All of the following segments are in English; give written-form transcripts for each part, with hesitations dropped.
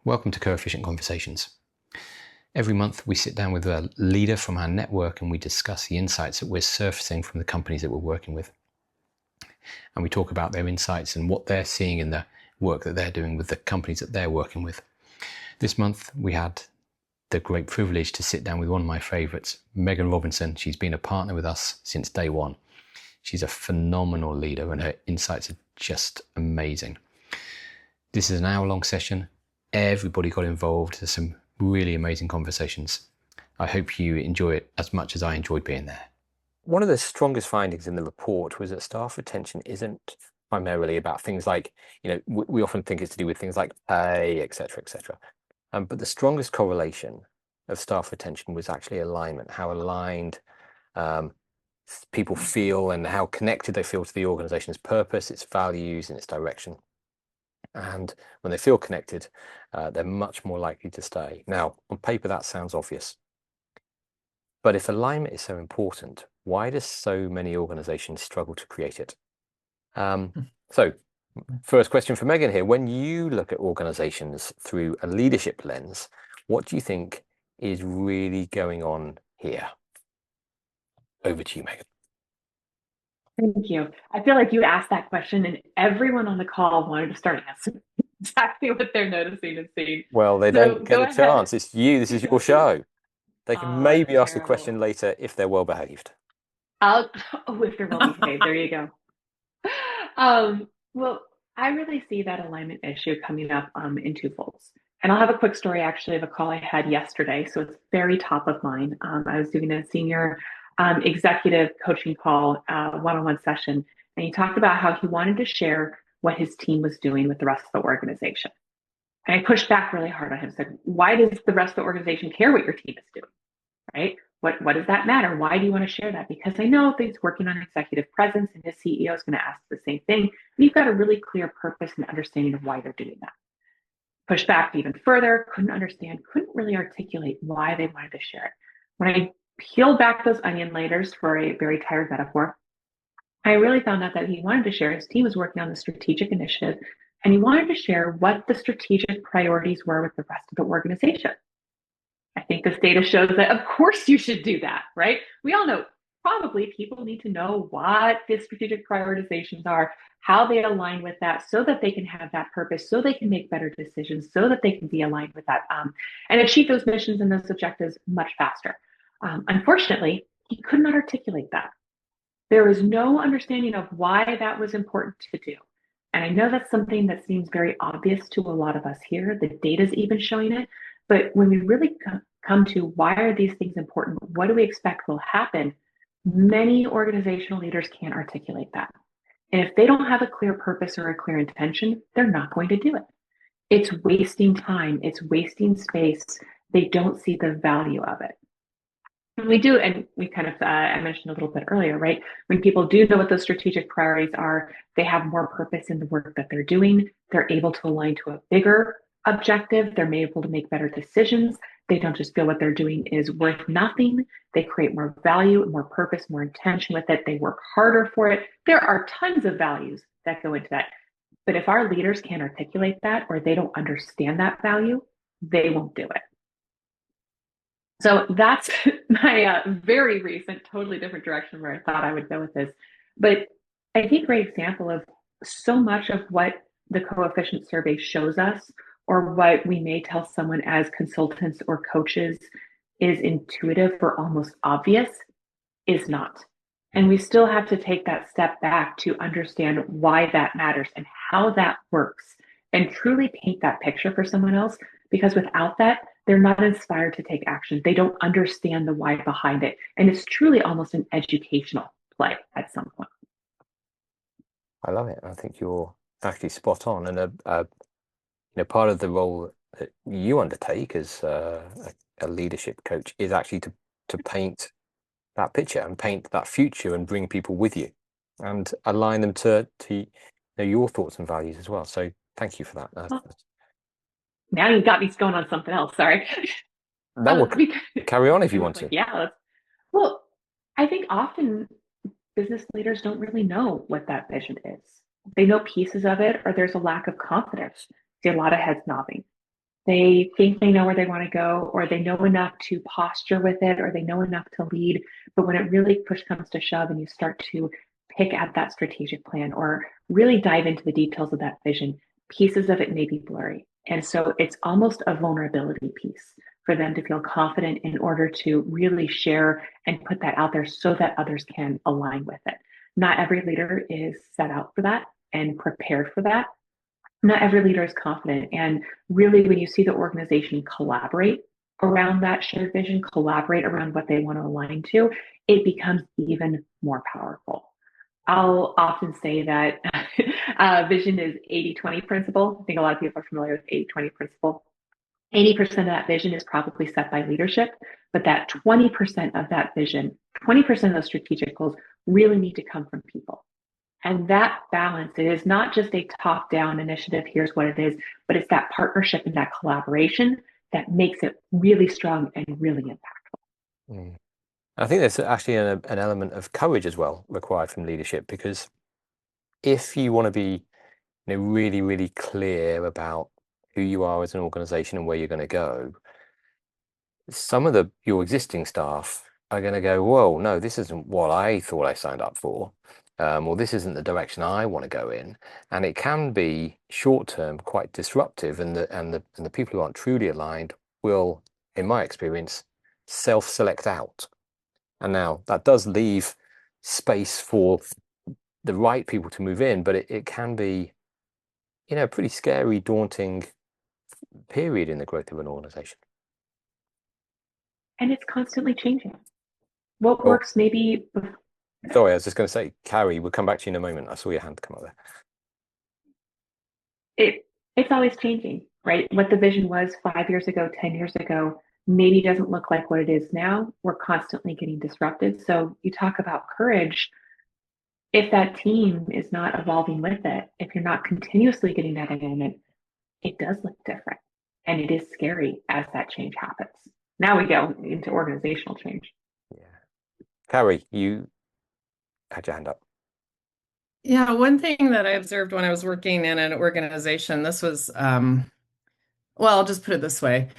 Welcome to CoEfficient Conversations. Every month we sit down with a leader from our network and we discuss the insights that we're surfacing from the companies that we're working with. And we talk about their insights and what they're seeing in the work that they're doing with the companies that they're working with. This month we had the great privilege to sit down with one of my favourites, Megan Robinson. She's been a partner with us since day one. She's a phenomenal leader and her insights are just amazing. This is an hour-long session. Everybody got involved. There's some really amazing conversations. I hope you enjoy it as much as I enjoyed being there. One of the strongest findings in the report was that staff retention isn't primarily about things like, we often think it's to do with things like pay, et cetera, et cetera. But the strongest correlation of staff retention was actually alignment, how aligned people feel and how connected they feel to the organization's purpose, its values, and its direction. And when they feel connected, they're much more likely to stay. Now, on paper, that sounds obvious. But if alignment is so important, why do so many organizations struggle to create it? So, first question for Megan here. When you look at organizations through a leadership lens, what do you think is really going on here? Over to you, Megan. Thank you. I feel like you asked that question and everyone on the call wanted to start answering exactly what they're noticing and seeing. Well, they don't get a chance. It's you. This is your show. They can maybe ask a question later if they're well behaved. If they're well behaved, there you go. Well, I really see that alignment issue coming up in two folds. And I'll have a quick story actually of a call I had yesterday. So it's very top of mind. I was doing a senior executive coaching call, one-on-one session, and he talked about how he wanted to share what his team was doing with the rest of the organization. And I pushed back really hard on him, said, why does the rest of the organization care what your team is doing, right? What does that matter? Why do you want to share that? Because I know that he's working on executive presence and his CEO is going to ask the same thing. And you've got a really clear purpose and understanding of why they're doing that. Pushed back even further, couldn't understand, couldn't really articulate why they wanted to share it. When I peeled back those onion layers for a very tired metaphor, I really found out that he wanted to share his team was working on the strategic initiative and he wanted to share what the strategic priorities were with the rest of the organization. I think this data shows that, of course, you should do that, right? We all know probably people need to know what the strategic prioritizations are, how they align with that so that they can have that purpose, so they can make better decisions, so that they can be aligned with that and achieve those missions and those objectives much faster. Unfortunately, he could not articulate that. There was no understanding of why that was important to do. And I know that's something that seems very obvious to a lot of us here. The data's even showing it. But when we really come to why are these things important, what do we expect will happen, many organizational leaders can't articulate that. And if they don't have a clear purpose or a clear intention, they're not going to do it. It's wasting time. It's wasting space. They don't see the value of it. And we do, and we kind of, I mentioned a little bit earlier, right? When people do know what those strategic priorities are, they have more purpose in the work that they're doing. They're able to align to a bigger objective. They're able to make better decisions. They don't just feel what they're doing is worth nothing. They create more value, more purpose, more intention with it. They work harder for it. There are tons of values that go into that. But if our leaders can't articulate that or they don't understand that value, they won't do it. So that's my very recent, totally different direction where I thought I would go with this. But I think a great example of so much of what the CoEfficient survey shows us, or what we may tell someone as consultants or coaches is intuitive or almost obvious, is not. And we still have to take that step back to understand why that matters and how that works and truly paint that picture for someone else. Because without that, they're not inspired to take action. They don't understand the why behind it. And it's truly almost an educational play at some point. I love it. I think you're actually spot on. And part of the role that you undertake as a leadership coach is actually to paint that picture and paint that future and bring people with you and align them to your thoughts and values as well. So thank you for that. Now you got me going on something else. Sorry. No, we'll carry on if you want to. Yeah. Well, I think often business leaders don't really know what that vision is. They know pieces of it, or there's a lack of confidence. See a lot of heads nodding. They think they know where they want to go, or they know enough to posture with it, or they know enough to lead. But when it really push comes to shove and you start to pick at that strategic plan or really dive into the details of that vision, pieces of it may be blurry. And so it's almost a vulnerability piece for them to feel confident in order to really share and put that out there so that others can align with it. Not every leader is set out for that and prepared for that. Not every leader is confident. And really, when you see the organization collaborate around that shared vision, collaborate around what they want to align to, it becomes even more powerful. I'll often say that vision is 80-20 principle. I think a lot of people are familiar with 80-20 principle. 80% of that vision is probably set by leadership, but that 20% of that vision, 20% of those strategic goals really need to come from people. And that balance, it is not just a top down initiative, here's what it is, but it's that partnership and that collaboration that makes it really strong and really impactful. Mm. I think there's actually an element of courage as well required from leadership, because if you want to be really, really clear about who you are as an organization and where you're going to go, some of your existing staff are going to go, whoa, no, this isn't what I thought I signed up for, or this isn't the direction I want to go in. And it can be short term quite disruptive, and the people who aren't truly aligned will, in my experience, self-select out. And now that does leave space for the right people to move in, but it can be, a pretty scary, daunting period in the growth of an organization. And it's constantly changing. What Well, works maybe, sorry, I was just going to say, Carrie, we'll come back to you in a moment. I saw your hand come up there. it's always changing, right? What the vision was 5 years ago, 10 years ago, maybe doesn't look like what it is now. We're constantly getting disrupted. So you talk about courage. If that team is not evolving with it, if you're not continuously getting that alignment, it does look different. And it is scary as that change happens. Now we go into organizational change. Yeah. Carrie, you had your hand up. Yeah, one thing that I observed when I was working in an organization, this was, well, I'll just put it this way.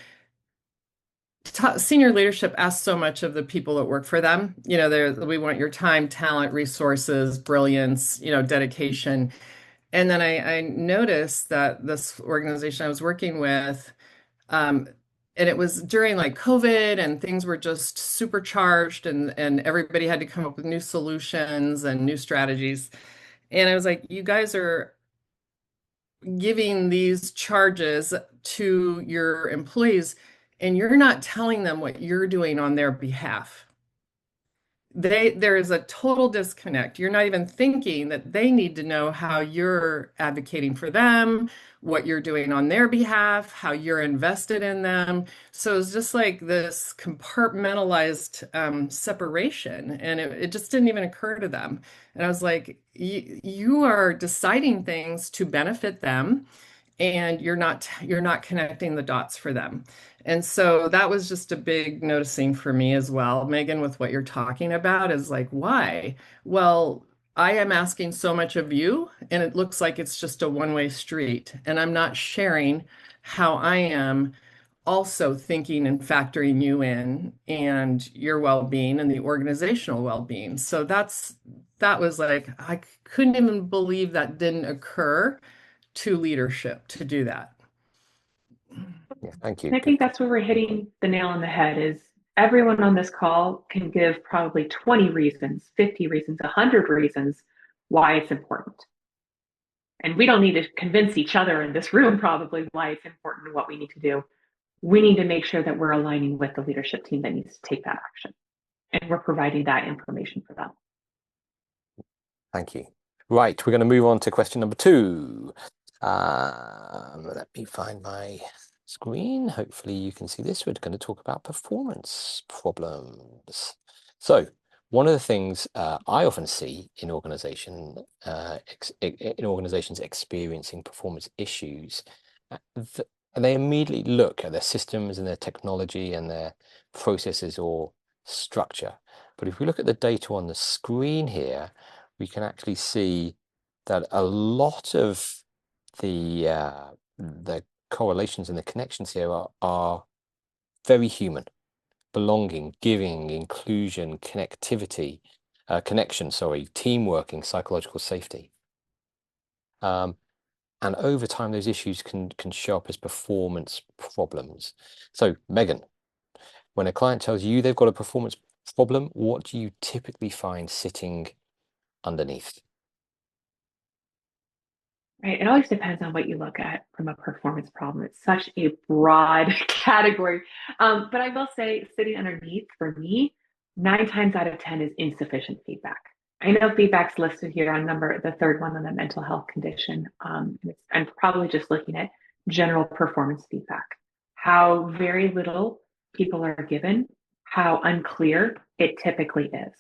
Senior leadership asks so much of the people that work for them. We want your time, talent, resources, brilliance, dedication. And then I noticed that this organization I was working with, um, and it was during like COVID and things were just supercharged and everybody had to come up with new solutions and new strategies. And I was like, you guys are giving these charges to your employees and you're not telling them what you're doing on their behalf. There is a total disconnect. You're not even thinking that they need to know how you're advocating for them, what you're doing on their behalf, how you're invested in them. So it's just like this compartmentalized separation, and it just didn't even occur to them. And I was like, you are deciding things to benefit them, and you're not connecting the dots for them. And so that was just a big noticing for me as well. Megan, with what you're talking about is like, why? Well, I am asking so much of you, and it looks like it's just a one-way street. And I'm not sharing how I am also thinking and factoring you in and your well-being and the organizational well-being. So that was like, I couldn't even believe that didn't occur to leadership to do that. Yeah, thank you. And I think that's where we're hitting the nail on the head is everyone on this call can give probably 20 reasons, 50 reasons, 100 reasons why it's important. And we don't need to convince each other in this room probably why it's important and what we need to do. We need to make sure that we're aligning with the leadership team that needs to take that action. And we're providing that information for them. Thank you. Right, we're going to move on to question number 2. Let me find my screen. Hopefully you can see this. We're going to talk about performance problems. So one of the things I often see in organizations experiencing performance issues, they immediately look at their systems and their technology and their processes or structure. But if we look at the data on the screen here, we can actually see that a lot of the correlations and the connections here are very human. Belonging, giving, inclusion, connectivity, team working, psychological safety. And over time, those issues can show up as performance problems. So, Megan, when a client tells you they've got a performance problem, what do you typically find sitting underneath? Right. It always depends on what you look at from a performance problem. It's such a broad category. But I will say, sitting underneath for me, 9 times out of 10 is insufficient feedback. I know feedback's listed here on the third one on the mental health condition. I'm probably just looking at general performance feedback, how very little people are given, how unclear it typically is.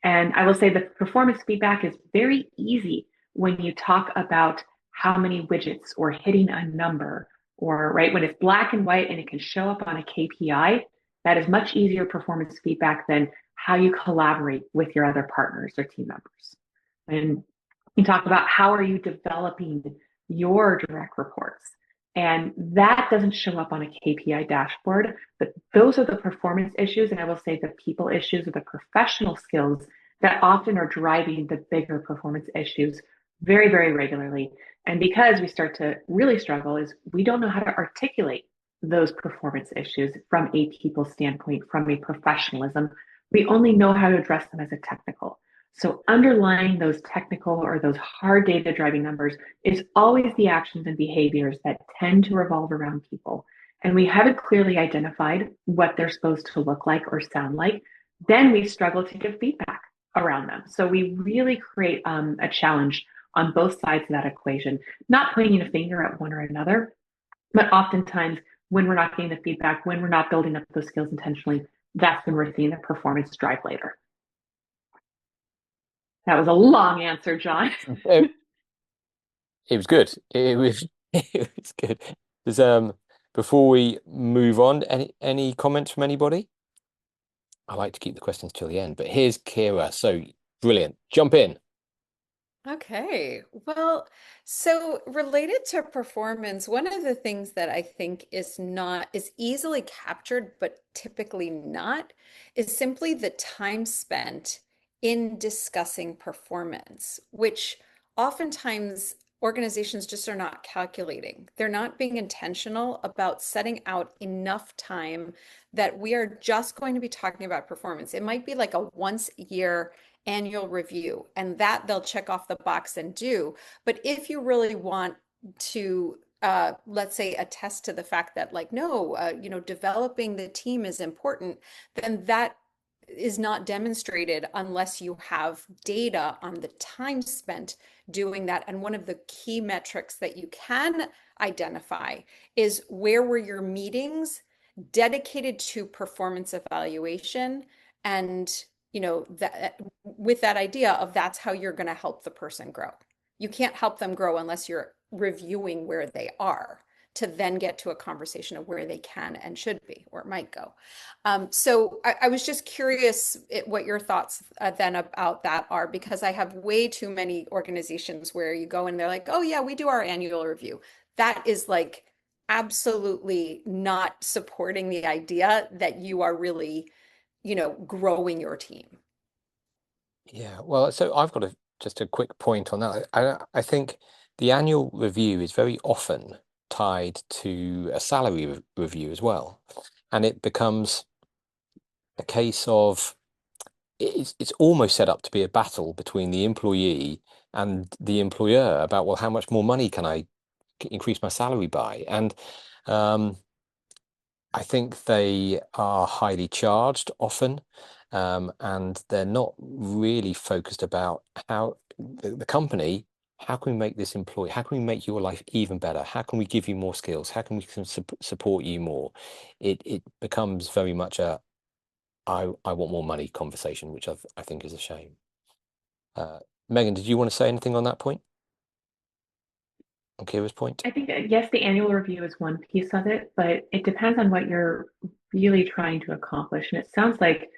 And I will say the performance feedback is very easy when you talk about how many widgets or hitting a number, or right when it's black and white and it can show up on a KPI. That is much easier performance feedback than how you collaborate with your other partners or team members. And you talk about how are you developing your direct reports. And that doesn't show up on a KPI dashboard, but those are the performance issues. And I will say the people issues or the professional skills that often are driving the bigger performance issues very, very regularly. And because we start to really struggle is we don't know how to articulate those performance issues from a people standpoint, from a professionalism. We only know how to address them as a technical. So underlying those technical or those hard data driving numbers is always the actions and behaviors that tend to revolve around people. And we haven't clearly identified what they're supposed to look like or sound like. Then we struggle to give feedback around them. So we really create a challenge on both sides of that equation, not pointing a finger at one or another, but oftentimes when we're not getting the feedback, when we're not building up those skills intentionally, that's when we're seeing the performance drive later. That was a long answer, John. It was good. It was it was good. There's before we move on, any comments from anybody? I like to keep the questions till the end, but here's Kira. So brilliant. Jump in. Okay. Well, so related to performance, one of the things that I think is easily captured, but typically not, is simply the time spent in discussing performance, which oftentimes organizations just are not calculating. They're not being intentional about setting out enough time that we are just going to be talking about performance. It might be like a once a year annual review, and that they'll check off the box and do. But if you really want to, let's say, attest to the fact that, like, no, developing the team is important, then that is not demonstrated unless you have data on the time spent doing that. And one of the key metrics that you can identify is where were your meetings dedicated to performance evaluation, and that with that idea of that's how you're going to help the person grow. You can't help them grow unless you're reviewing where they are to then get to a conversation of where they can and should be or might go. So I was just curious what your thoughts then about that are, because I have way too many organizations where you go and they're like, oh yeah, we do our annual review. That is like absolutely not supporting the idea that you are really growing your team. Yeah, well, so I've got just a quick point on that. I think the annual review is very often tied to a salary review as well, and it becomes a case of it's almost set up to be a battle between the employee and the employer about, well, how much more money can I increase my salary by? And I think they are highly charged often, and they're not really focused about how the company, how can we make this employee, how can we make your life even better? How can we give you more skills? How can we support you more? It becomes very much a I want more money conversation, which I think is a shame. Megan, did you want to say anything on that point? On Kira's point? I think, yes, the annual review is one piece of it, but it depends on what you're really trying to accomplish. And it sounds like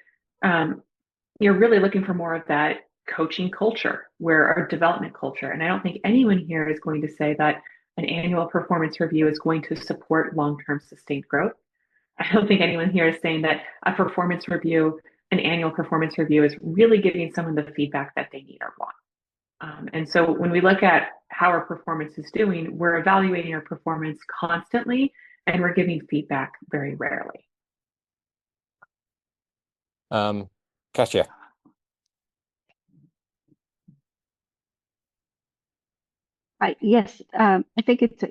you're really looking for more of that coaching culture or development culture. And I don't think anyone here is going to say that an annual performance review is going to support long-term sustained growth. I don't think anyone here is saying that a performance review, an annual performance review, is really giving someone the feedback that they need or want. And so when we look at how our performance is doing, we're evaluating our performance constantly and we're giving feedback very rarely. Katja. Yes, I think it's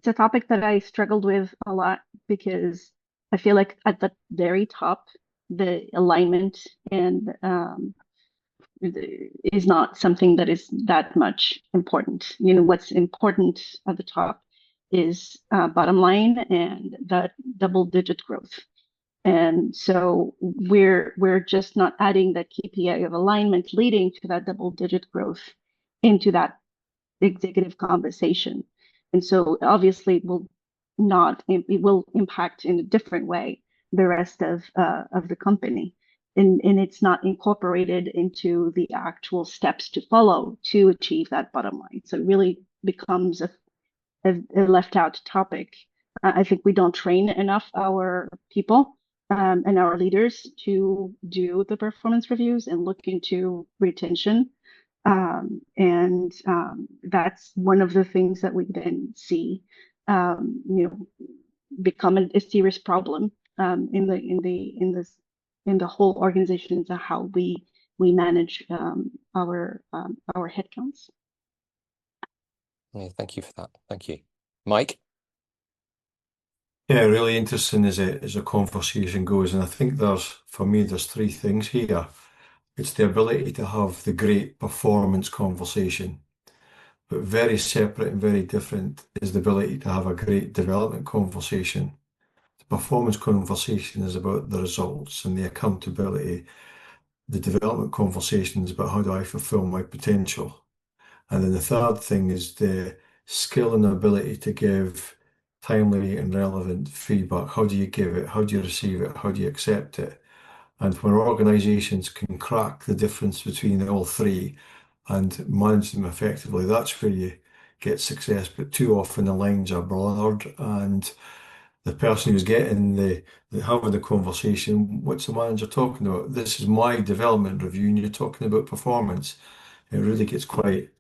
a topic that I struggled with a lot because I feel like at the very top, the alignment and is not something that is that much important. You know, what's important at the top is bottom line and that double-digit growth. And so we're just not adding that KPI of alignment leading to that double-digit growth into that executive conversation. And so obviously it will impact in a different way the rest of the company. And it's not incorporated into the actual steps to follow to achieve that bottom line. So it really becomes a left out topic. I think we don't train enough our people and our leaders to do the performance reviews and look into retention. That's one of the things that we then see, become a serious problem in the whole organization into how we manage our headcounts. Yeah, thank you for that. Thank you. Mike? Yeah, really interesting as a conversation goes. And I think for me, there's three things here. It's the ability to have the great performance conversation, but very separate and very different is the ability to have a great development conversation. The performance conversation is about the results and the accountability. The development conversation is about how do I fulfill my potential. And then the third thing is the skill and ability to give timely and relevant feedback. How do you give it? How do you receive it? How do you accept it? And when organizations can crack the difference between all three and manage them effectively, that's where you get success. But too often the lines are blurred, and the person who's getting having the conversation, what's the manager talking about? This is my development review, and you're talking about performance. It really gets quite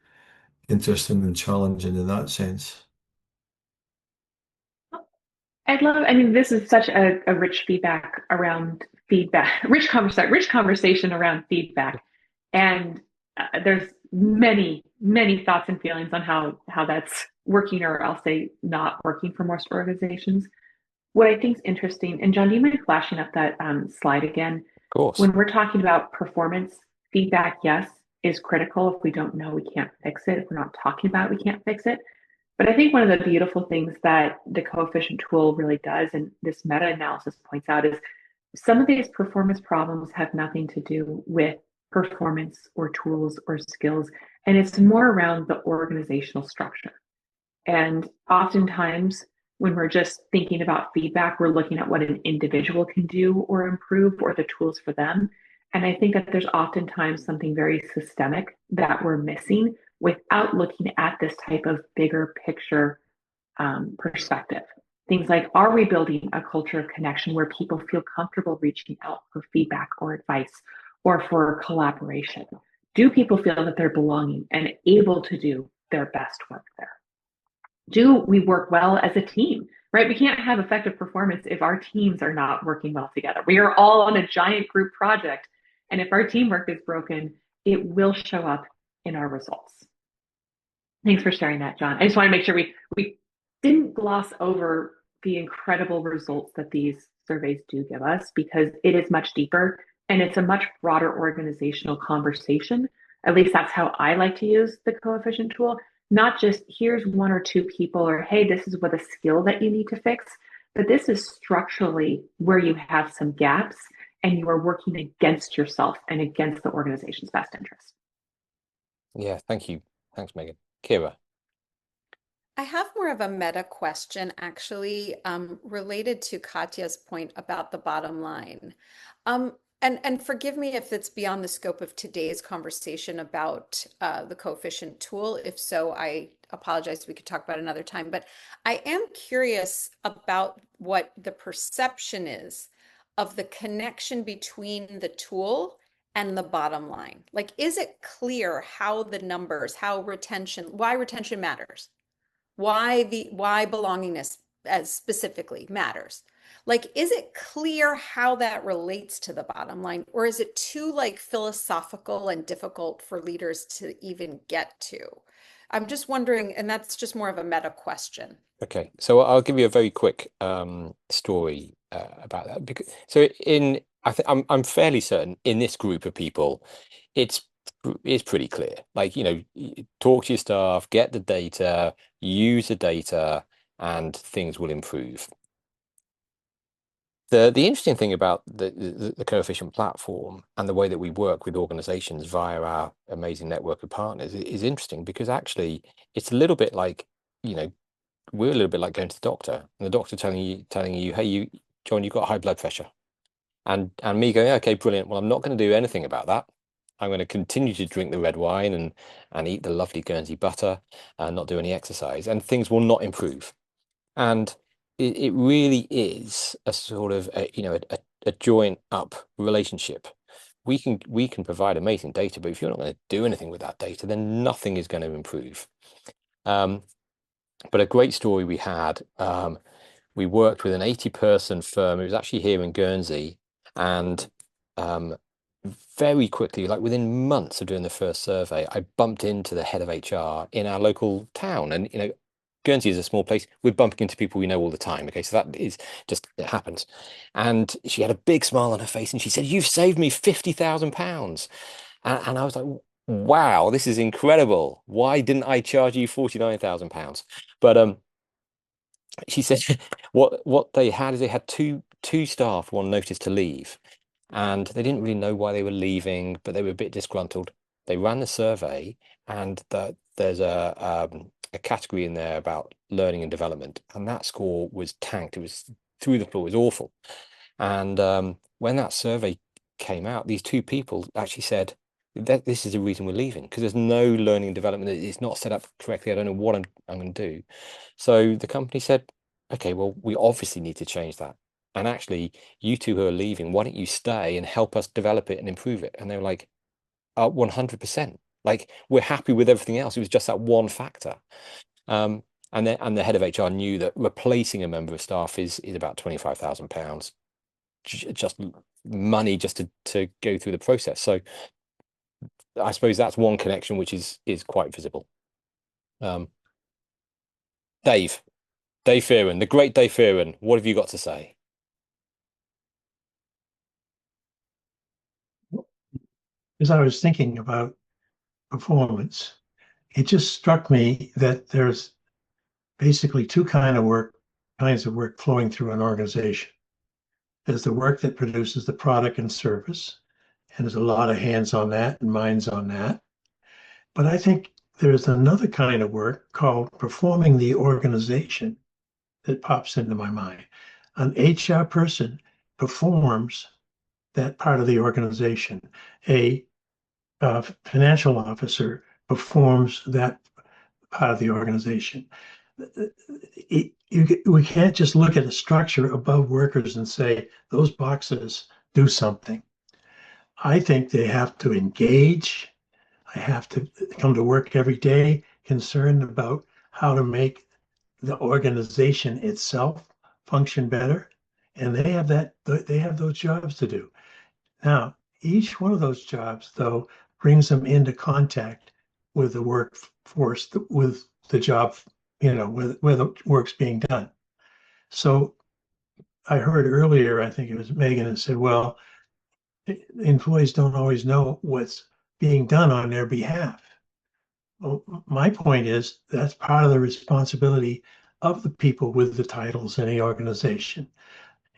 interesting and challenging in that sense. I mean, this is such a rich feedback around feedback, rich conversation around feedback. And there's many, many thoughts and feelings on how that's working, or I'll say not working for most organizations. What I think is interesting, and John, do you mind flashing up that slide again? Of course. When we're talking about performance, feedback, yes, is critical. If we don't know, we can't fix it. If we're not talking about it, we can't fix it. But I think one of the beautiful things that the CoEfficient tool really does, and this meta-analysis points out, is some of these performance problems have nothing to do with performance or tools or skills, and it's more around the organizational structure. And oftentimes, when we're just thinking about feedback, we're looking at what an individual can do or improve, or the tools for them. And I think that there's oftentimes something very systemic that we're missing without looking at this type of bigger picture perspective. Things like, are we building a culture of connection where people feel comfortable reaching out for feedback or advice or for collaboration? Do people feel that they're belonging and able to do their best work there? Do we work well as a team, right? We can't have effective performance if our teams are not working well together. We are all on a giant group project. And if our teamwork is broken, it will show up in our results. Thanks for sharing that, John. I just want to make sure we didn't gloss over the incredible results that these surveys do give us, because it is much deeper and it's a much broader organizational conversation. At least that's how I like to use the CoEfficient tool. Not just here's one or two people, or hey, this is what a skill that you need to fix, but this is structurally where you have some gaps and you are working against yourself and against the organization's best interest. Yeah, thank you. Thanks, Megan. Kira. I have more of a meta question, actually, related to Katja's point about the bottom line. And forgive me if it's beyond the scope of today's conversation about the coefficient tool. If so, I apologize. We could talk about it another time. But I am curious about what the perception is of the connection between the tool and the bottom line. Like, is it clear how the numbers, why retention matters? Why belongingness as specifically matters? Like, is it clear how that relates to the bottom line, or is it too like philosophical and difficult for leaders to even get to? I'm just wondering, and that's just more of a meta question. Okay, so I'll give you a very quick story about that. Because so I'm fairly certain in this group of people, it's pretty clear. Like, talk to your staff, get the data, use the data, and things will improve. The interesting thing about the CoEfficient platform and the way that we work with organizations via our amazing network of partners is interesting, because actually it's a little bit like, we're a little bit like going to the doctor, and the doctor telling you, hey, John, you've got high blood pressure. And me going, okay, brilliant. Well, I'm not going to do anything about that. I'm going to continue to drink the red wine and eat the lovely Guernsey butter and not do any exercise, and things will not improve. And it really is a sort of a joint up relationship. We can provide amazing data, but if you're not going to do anything with that data, then nothing is going to improve. But a great story we had, we worked with an 80-person firm. It was actually here in Guernsey, and very quickly, like within months of doing the first survey, I bumped into the head of HR in our local town. And Guernsey is a small place. We're bumping into people we know all the time. Okay, so that is just, it happens. And she had a big smile on her face, and she said, "You've saved me £50,000." And I was like, wow, this is incredible. Why didn't I charge you £49,000? But she said what they had is they had two staff on notice to leave, and they didn't really know why they were leaving, but they were a bit disgruntled. They ran the survey, and there's a category in there about learning and development, and that score was tanked. It was through the floor. It was awful. And when that survey came out, these two people actually said that this is the reason we're leaving, because there's no learning and development. It's not set up correctly. I don't know what I'm going to do. So the company said, okay, well, we obviously need to change that. And actually, you two who are leaving, why don't you stay and help us develop it and improve it? And they were like, 100%. Like, we're happy with everything else. It was just that one factor. And the head of HR knew that replacing a member of staff is about £25,000, just money just to go through the process. So I suppose that's one connection which is quite visible. Dave Fearon, the great Dave Fearon, what have you got to say? As I was thinking about performance, it just struck me that there's basically two kinds of work flowing through an organization. There's the work that produces the product and service, and there's a lot of hands on that and minds on that. But I think there's another kind of work called performing the organization that pops into my mind. An HR person performs that part of the organization. A financial officer performs that part of the organization. We can't just look at the structure above workers and say those boxes do something. I think they have to engage. I have to come to work every day concerned about how to make the organization itself function better. And they have those jobs to do. Now, each one of those jobs, though, brings them into contact with the workforce, with the job, where the work's being done. So I heard earlier, I think it was Megan, that said, well, employees don't always know what's being done on their behalf. Well, my point is that's part of the responsibility of the people with the titles in the organization,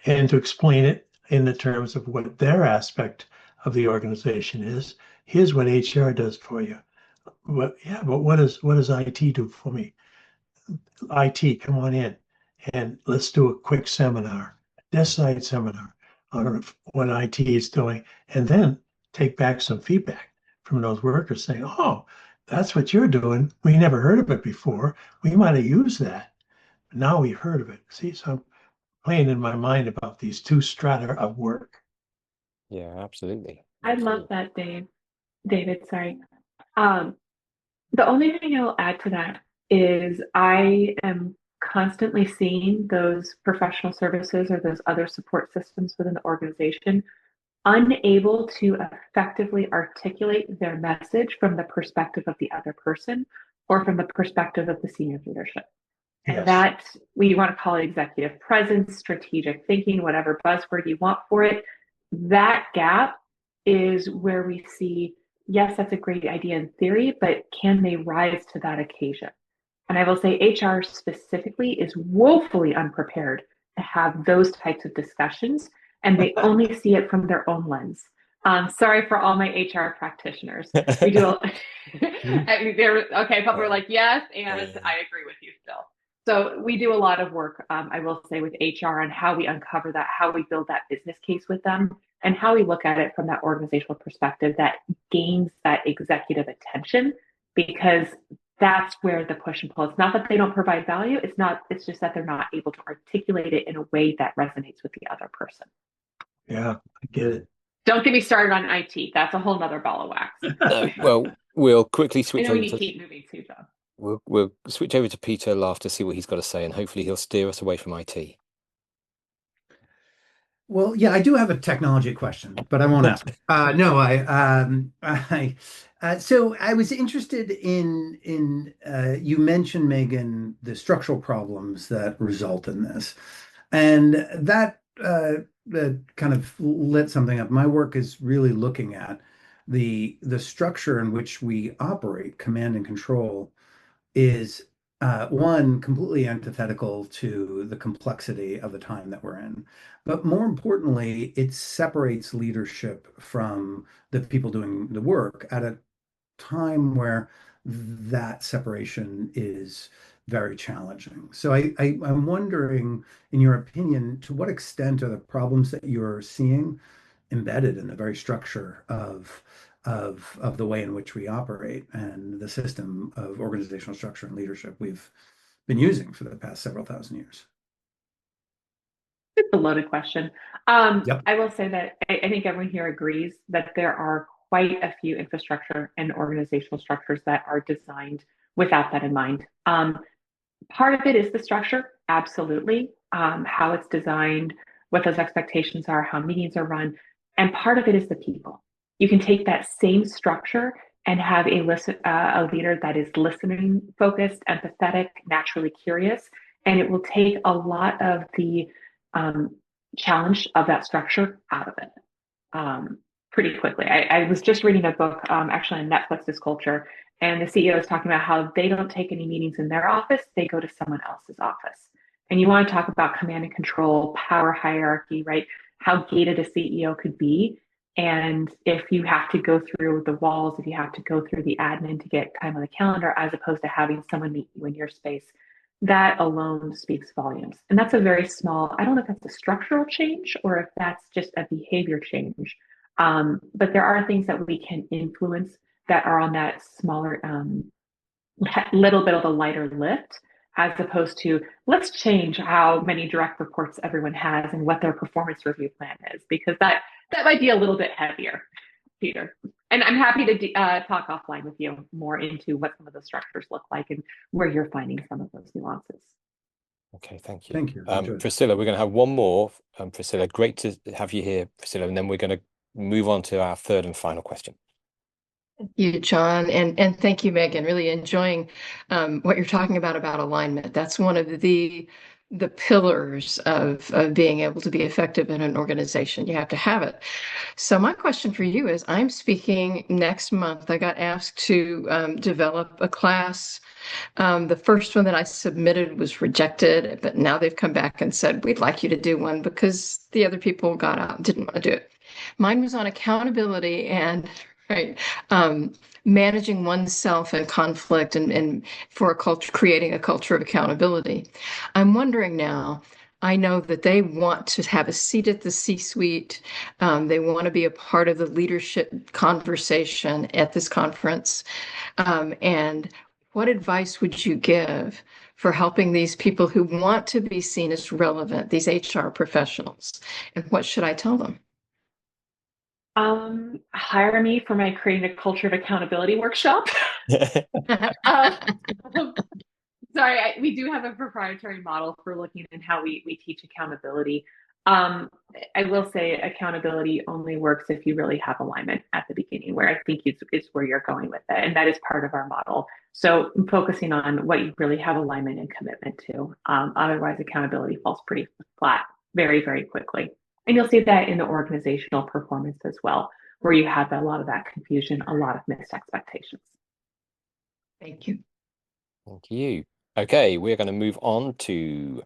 and to explain it in the terms of what their aspect of the organization is. Here's what HR does for you. But what does IT do for me? IT, come on in and let's do a quick seminar, desk side seminar on what IT is doing, and then take back some feedback from those workers saying, oh, that's what you're doing. We never heard of it before. We might have used that. But now we've heard of it. See, so I'm playing in my mind about these two strata of work. Yeah, absolutely. I love that, David, sorry. Um, the only thing I will add to that is I am constantly seeing those professional services or those other support systems within the organization unable to effectively articulate their message from the perspective of the other person or from the perspective of the senior leadership. And Yes. that we want to call it executive presence, strategic thinking, whatever buzzword you want for it. That gap is where we see, yes, that's a great idea in theory, but can they rise to that occasion? And I will say HR specifically is woefully unprepared to have those types of discussions, and they only see it from their own lens. Sorry for all my HR practitioners. We do. Okay, people are like, yes, and I agree with you still. So we do a lot of work, I will say, with HR on how we uncover that, how we build that business case with them, and how we look at it from that organizational perspective that gains that executive attention, because that's where the push and pull. It's not that they don't provide value. It's just that they're not able to articulate it in a way that resonates with the other person. Yeah, I get it. Don't get me started on IT. That's a whole nother ball of wax. Well, we'll quickly I switch know we over need to to keep moving too, John. we'll switch over to Peter Laugh to see what he's got to say, and hopefully he'll steer us away from IT. Well, yeah, I do have a technology question, but I won't ask. No, so I was interested in you mentioned, Megan, the structural problems that result in this, and that kind of lit something up. My work is really looking at the structure in which we operate, command and control, is one, completely antithetical to the complexity of the time that we're in. But more importantly, it separates leadership from the people doing the work at a time where that separation is very challenging. So I'm wondering, in your opinion, to what extent are the problems that you're seeing embedded in the very structure of the way in which we operate and the system of organizational structure and leadership we've been using for the past several thousand years? It's a loaded question. Yep. I will say that I think everyone here agrees that there are quite a few infrastructure and organizational structures that are designed without that in mind. Part of it is the structure, absolutely, how it's designed, what those expectations are, how meetings are run. And part of it is the people. You can take that same structure and have a leader that is listening focused, empathetic, naturally curious, and it will take a lot of the challenge of that structure out of it pretty quickly. I was just reading a book actually on Netflix's culture, and the CEO is talking about how they don't take any meetings in their office, they go to someone else's office. And you want to talk about command and control, power hierarchy, right? How gated a CEO could be. And if you have to go through the walls, if you have to go through the admin to get time on the calendar, as opposed to having someone meet you in your space, that alone speaks volumes. And that's a very small, I don't know if that's a structural change or if that's just a behavior change. But there are things that we can influence that are on that smaller, little bit of a lighter lift, as opposed to let's change how many direct reports everyone has and what their performance review plan is, because that might be a little bit heavier, Peter. And I'm happy to talk offline with you more into what some of those structures look like and where you're finding some of those nuances. Okay, thank you. Thank you. Priscilla, we're going to have one more. Priscilla, great to have you here, Priscilla, and then we're going to move on to our third and final question. Thank you, John, and thank you, Megan. Really enjoying what you're talking about alignment. That's one of the pillars of being able to be effective in an organization. You have to have it. So my question for you is, I'm speaking next month. I got asked to develop a class. The first one that I submitted was rejected, but now they've come back and said, we'd like you to do one because the other people got out, didn't want to do it. Mine was on accountability and managing oneself and conflict and for a culture, creating a culture of accountability. I'm wondering now, I know that they want to have a seat at the C-suite. They want to be a part of the leadership conversation at this conference. And what advice would you give for helping these people who want to be seen as relevant, these HR professionals? And what should I tell them? Hire me for my creating a culture of accountability workshop. Sorry, we do have a proprietary model for looking at how we teach accountability. I will say accountability only works if you really have alignment at the beginning, where I think it's where you're going with it. And that is part of our model. So focusing on what you really have alignment and commitment to. Otherwise, accountability falls pretty flat very, very quickly. And you'll see that in the organizational performance as well, where you have a lot of that confusion, a lot of missed expectations. Thank you. Thank you. Okay, we're going to move on to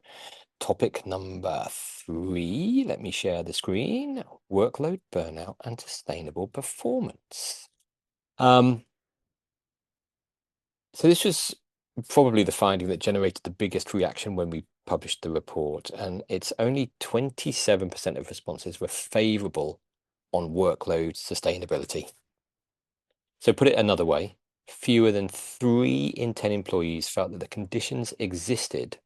topic number 3. Let me share the screen. Workload, burnout, and sustainable performance. So this was probably the finding that generated the biggest reaction when we published the report, and it's only 27% of responses were favorable on workload sustainability. So put it another way, fewer than 3 in 10 employees felt that the conditions existed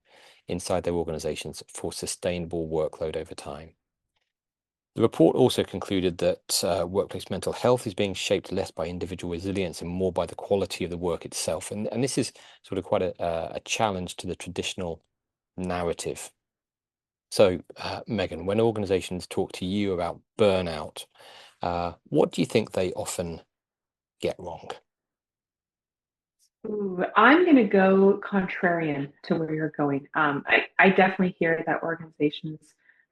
inside their organizations for sustainable workload over time. The report also concluded that workplace mental health is being shaped less by individual resilience and more by the quality of the work itself. And this is sort of quite a challenge to the traditional narrative. So, Megan, when organizations talk to you about burnout, what do you think they often get wrong? Ooh, I'm going to go contrarian to where you're going. I definitely hear that organizations,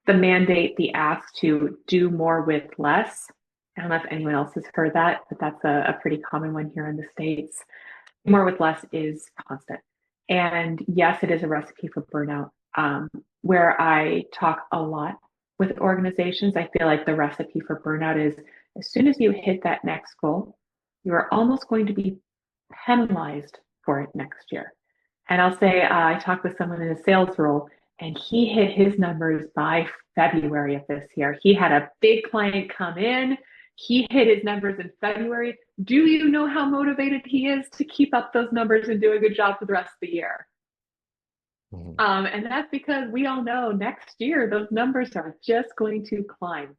the mandate, the ask to do more with less. I don't know if anyone else has heard that, but that's a pretty common one here in the States. More with less is constant. And yes, it is a recipe for burnout. Where I talk a lot with organizations, I feel like the recipe for burnout is as soon as you hit that next goal, you are almost going to be penalized for it next year. And I'll say I talked with someone in a sales role, and he hit his numbers by February of this year. He had a big client come in. He hit his numbers in February. Do you know how motivated he is to keep up those numbers and do a good job for the rest of the year? And that's because we all know next year those numbers are just going to climb.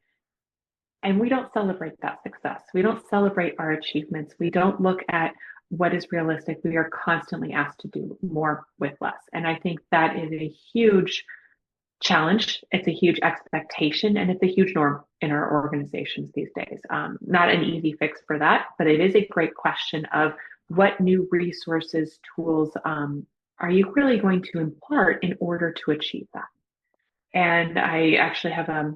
And we don't celebrate that success. We don't celebrate our achievements. We don't look at what is realistic. We are constantly asked to do more with less. And I think that is a huge challenge. It's a huge expectation, and it's a huge norm in our organizations these days. Not an easy fix for that, but it is a great question of what new resources, tools are you really going to impart in order to achieve that? And I actually have a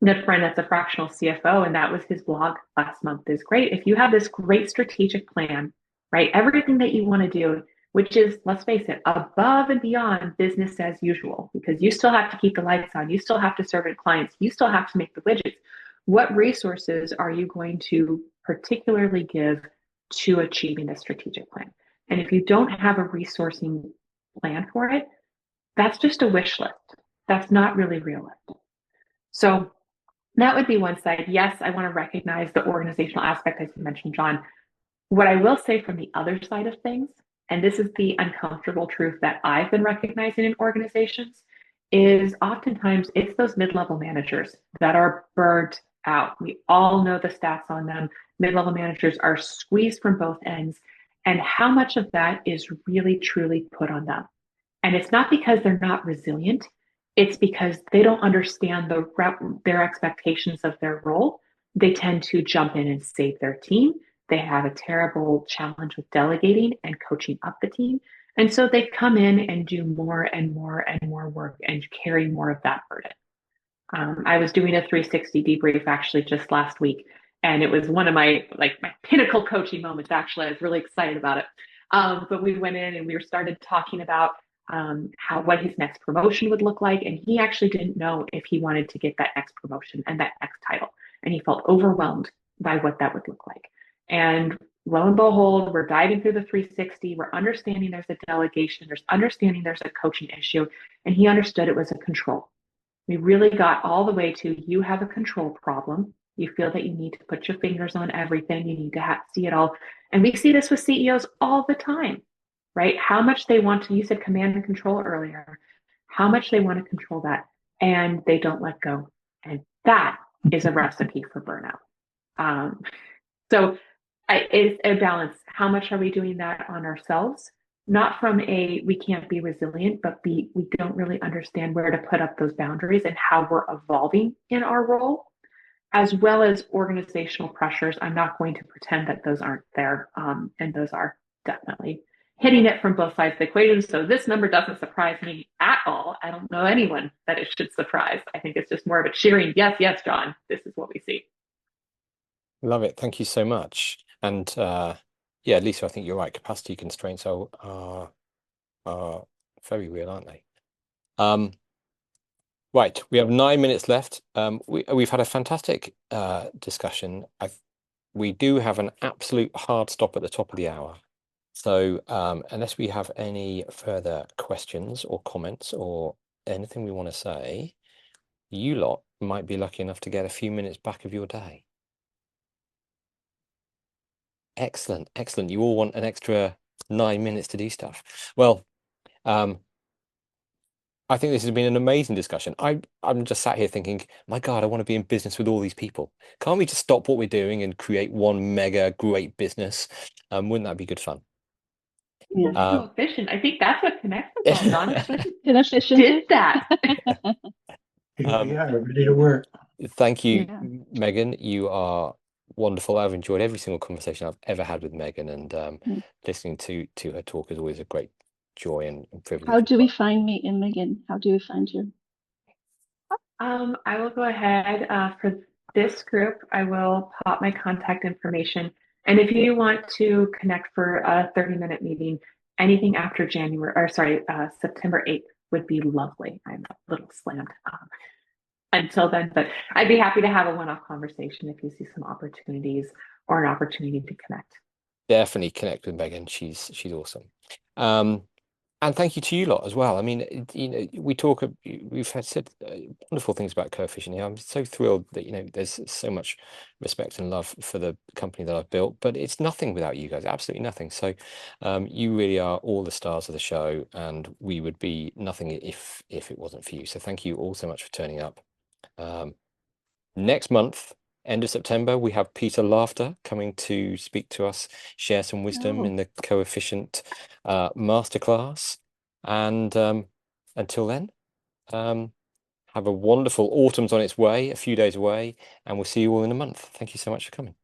good friend that's a fractional CFO, and that was his blog last month is great. If you have this great strategic plan, right? Everything that you want to do, which is, let's face it, above and beyond business as usual, because you still have to keep the lights on, you still have to serve your clients, you still have to make the widgets. What resources are you going to particularly give to achieving this strategic plan? And if you don't have a resourcing plan for it, that's just a wish list. That's not really realistic. So that would be one side. Yes, I want to recognize the organizational aspect, as you mentioned, John. What I will say from the other side of things, and this is the uncomfortable truth that I've been recognizing in organizations, is oftentimes it's those mid-level managers that are burnt out. We all know the stats on them. Mid-level managers are squeezed from both ends. And how much of that is really, truly put on them? And it's not because they're not resilient. It's because they don't understand their expectations of their role. They tend to jump in and save their team. They have a terrible challenge with delegating and coaching up the team. And so they come in and do more and more and more work and carry more of that burden. I was doing a 360 debrief actually just last week, and it was one of my pinnacle coaching moments. Actually, I was really excited about it. But we went in and we started talking about what his next promotion would look like, and he actually didn't know if he wanted to get that next promotion and that next title, and he felt overwhelmed by what that would look like. And lo and behold, we're diving through the 360. We're understanding there's a delegation. There's understanding there's a coaching issue, and he understood it was a control. We really got all the way to you have a control problem. You feel that you need to put your fingers on everything. You need to see it all. And we see this with CEOs all the time, right? How much they want to, you said command and control earlier, how much they want to control that, and they don't let go. And that is a recipe for burnout. So it's a balance. How much are we doing that on ourselves? Not from we can't be resilient, but we don't really understand where to put up those boundaries and how we're evolving in our role, as well as organizational pressures. I'm not going to pretend that those aren't there. And those are definitely hitting it from both sides of the equation. So this number doesn't surprise me at all. I don't know anyone that it should surprise. I think it's just more of a cheering, yes, yes, John, this is what we see. Love it. Thank you so much. And yeah, Lisa, I think you're right. Capacity constraints are very real, aren't they? Right, we have 9 minutes left. We've had a fantastic discussion. We do have an absolute hard stop at the top of the hour. So unless we have any further questions or comments or anything we want to say, you lot might be lucky enough to get a few minutes back of your day. Excellent, excellent. You all want an extra 9 minutes to do stuff. Well, I think this has been an amazing discussion. I'm just sat here thinking, my God, I want to be in business with all these people. Can't we just stop what we're doing and create one mega great business? Wouldn't that be good fun? Yeah. CoEfficient. I think that's what connects us all, Donna. CoEfficient Did that. Here we are, ready to work. Thank you, Yeah. Megan. You are wonderful. I've enjoyed every single conversation I've ever had with Megan, and listening to her talk is always a great joy and privilege. How do we find me, Megan? How do we find you? I will go ahead for this group. I will pop my contact information. And if you want to connect for a 30-minute meeting, anything after September 8th would be lovely. I'm a little slammed until then, but I'd be happy to have a one-off conversation if you see some opportunities or an opportunity to connect. Definitely connect with Megan. She's awesome. And thank you to you lot as well. I mean, we've said wonderful things about CoEfficient here. I'm so thrilled that, there's so much respect and love for the company that I've built, but it's nothing without you guys, absolutely nothing. So you really are all the stars of the show, and we would be nothing if it wasn't for you. So thank you all so much for turning up. Next month, end of September, we have Peter Laughter coming to speak to us, share some wisdom in the CoEfficient masterclass. And until then, have a wonderful autumn's on its way, a few days away, and we'll see you all in a month. Thank you so much for coming.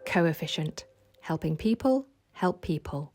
CoEfficient, helping people help people.